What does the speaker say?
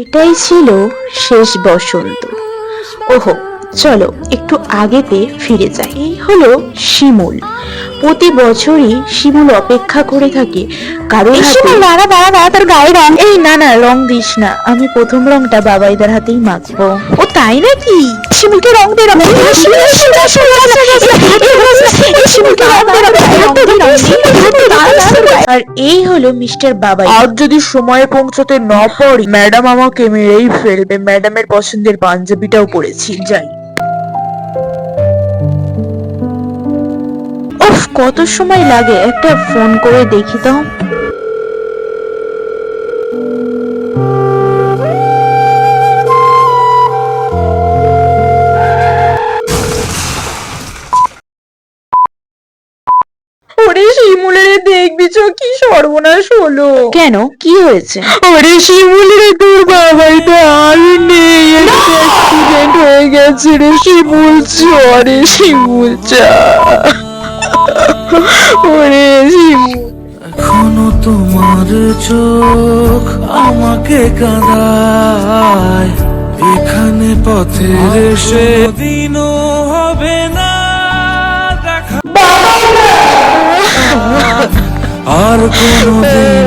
এটাই ছিল শেষ বসন্ত। ওহো, চলো একটু আগেতে ফিরে যাই। এই হলো শিমুল। প্রতি বছরই শিমুল অপেক্ষা করে থাকে কারোর হাতে। শিমুল, দাঁড়া দাঁড়া দাঁড়া, তোর গায়ে রং। এই না না, রং দিস না, আমি প্রথম রংটা বাবাইদার হাতেই মাখবো। ও তাই নাকি? শিমুলকে রং দে, রং দে। আর এই হলো মিস্টার বাবাই। আর যদি সময়ে পৌঁছতে না পারি, ম্যাডাম আমাকে মেরেই ফেলবে। ম্যাডামের পছন্দের পাঞ্জাবিটাও পরেছি, যাই। উফ, কত সময় লাগে, একটা ফোন করে দেখি তো। ওরে শিমুলের, দেখবি তো কি সর্বনাশ হলো। কেন, কি হয়েছে? ওরে শিমুলের, তোর বাবাই তো আর নেই। অ্যাক্সিডেন্ট হয়ে গেছে রে শিমুল। রে শিমুল চা। ওরে শিমুল। এখনো তোমার চোখ আমাকে কাঁদায়, এখানে পথের সে দিনও হবে না দেখা, আর কোনদিন